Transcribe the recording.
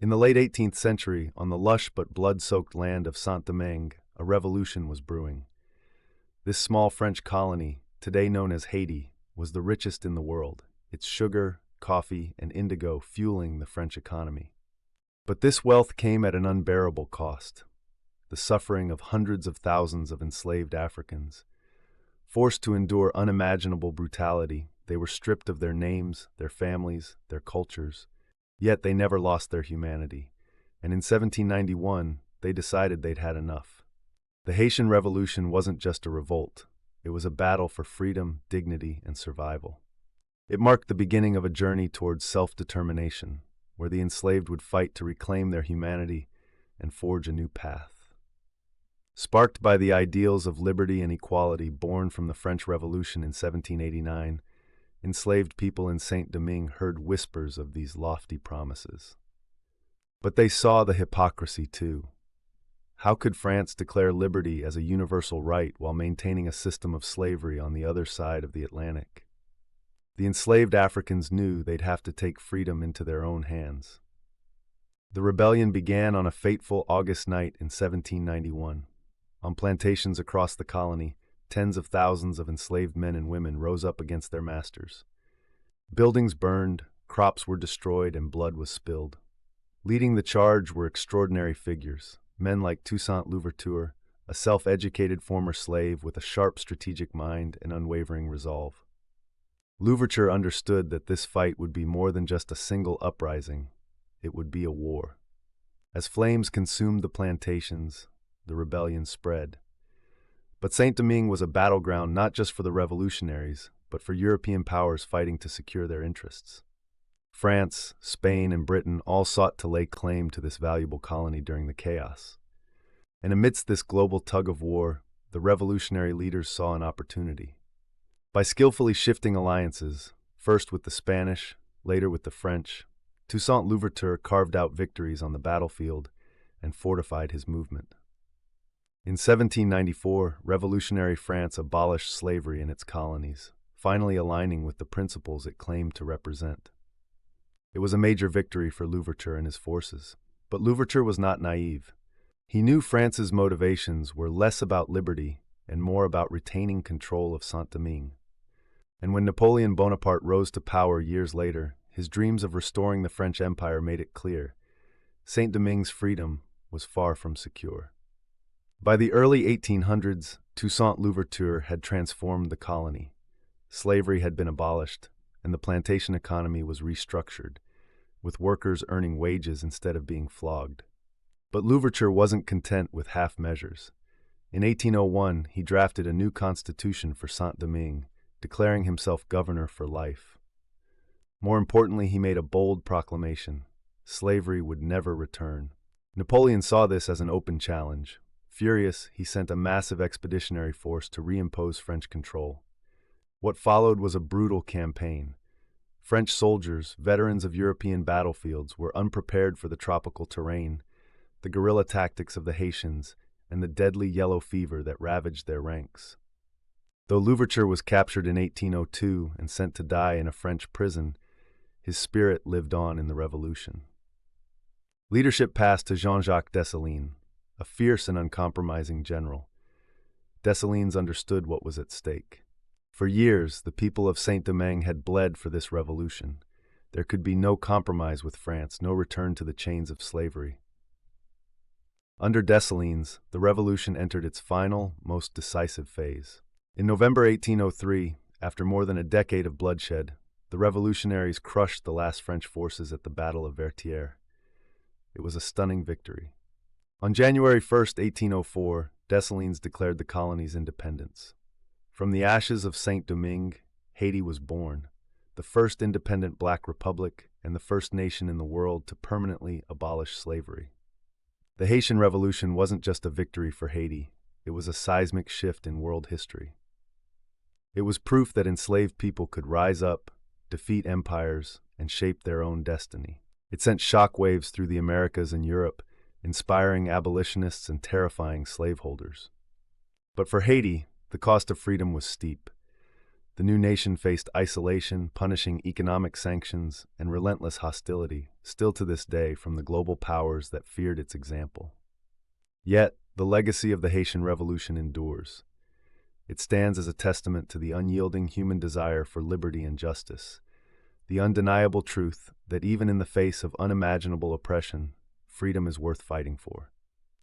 In the late 18th century, on the lush but blood-soaked land of Saint-Domingue, a revolution was brewing. This small French colony, today known as Haiti, was the richest in the world, its sugar, coffee, and indigo fueling the French economy. But this wealth came at an unbearable cost: the suffering of hundreds of thousands of enslaved Africans. Forced to endure unimaginable brutality, they were stripped of their names, their families, their cultures. Yet they never lost their humanity, and in 1791, they decided they'd had enough. The Haitian Revolution wasn't just a revolt, it was a battle for freedom, dignity, and survival. It marked the beginning of a journey towards self-determination, where the enslaved would fight to reclaim their humanity and forge a new path. Sparked by the ideals of liberty and equality born from the French Revolution in 1789, enslaved people in Saint-Domingue heard whispers of these lofty promises. But they saw the hypocrisy too. How could France declare liberty as a universal right while maintaining a system of slavery on the other side of the Atlantic? The enslaved Africans knew they'd have to take freedom into their own hands. The rebellion began on a fateful August night in 1791. On plantations across the colony, tens of thousands of enslaved men and women rose up against their masters. Buildings burned, crops were destroyed, and blood was spilled. Leading the charge were extraordinary figures, men like Toussaint Louverture, a self-educated former slave with a sharp strategic mind and unwavering resolve. Louverture understood that this fight would be more than just a single uprising. It would be a war. As flames consumed the plantations, the rebellion spread. But Saint-Domingue was a battleground not just for the revolutionaries, but for European powers fighting to secure their interests. France, Spain, and Britain all sought to lay claim to this valuable colony during the chaos. And amidst this global tug-of-war, the revolutionary leaders saw an opportunity. By skillfully shifting alliances, first with the Spanish, later with the French, Toussaint Louverture carved out victories on the battlefield and fortified his movement. In 1794, revolutionary France abolished slavery in its colonies, finally aligning with the principles it claimed to represent. It was a major victory for Louverture and his forces, but Louverture was not naive. He knew France's motivations were less about liberty and more about retaining control of Saint-Domingue. And when Napoleon Bonaparte rose to power years later, his dreams of restoring the French Empire made it clear: Saint-Domingue's freedom was far from secure. By the early 1800s, Toussaint Louverture had transformed the colony. Slavery had been abolished, and the plantation economy was restructured, with workers earning wages instead of being flogged. But Louverture wasn't content with half measures. In 1801, he drafted a new constitution for Saint-Domingue, declaring himself governor for life. More importantly, he made a bold proclamation: slavery would never return. Napoleon saw this as an open challenge. Furious, he sent a massive expeditionary force to reimpose French control. What followed was a brutal campaign. French soldiers, veterans of European battlefields, were unprepared for the tropical terrain, the guerrilla tactics of the Haitians, and the deadly yellow fever that ravaged their ranks. Though Louverture was captured in 1802 and sent to die in a French prison, his spirit lived on in the revolution. Leadership passed to Jean-Jacques Dessalines, a fierce and uncompromising general. Dessalines understood what was at stake. For years, the people of Saint-Domingue had bled for this revolution. There could be no compromise with France, no return to the chains of slavery. Under Dessalines, the revolution entered its final, most decisive phase. In November 1803, after more than a decade of bloodshed, the revolutionaries crushed the last French forces at the Battle of Vertières. It was a stunning victory. On January 1, 1804, Dessalines declared the colony's independence. From the ashes of Saint-Domingue, Haiti was born, the first independent black republic and the first nation in the world to permanently abolish slavery. The Haitian Revolution wasn't just a victory for Haiti, it was a seismic shift in world history. It was proof that enslaved people could rise up, defeat empires, and shape their own destiny. It sent shockwaves through the Americas and Europe, inspiring abolitionists and terrifying slaveholders. But for Haiti, the cost of freedom was steep. The new nation faced isolation, punishing economic sanctions, and relentless hostility, still to this day, from the global powers that feared its example. Yet, the legacy of the Haitian Revolution endures. It stands as a testament to the unyielding human desire for liberty and justice, the undeniable truth that even in the face of unimaginable oppression, freedom is worth fighting for.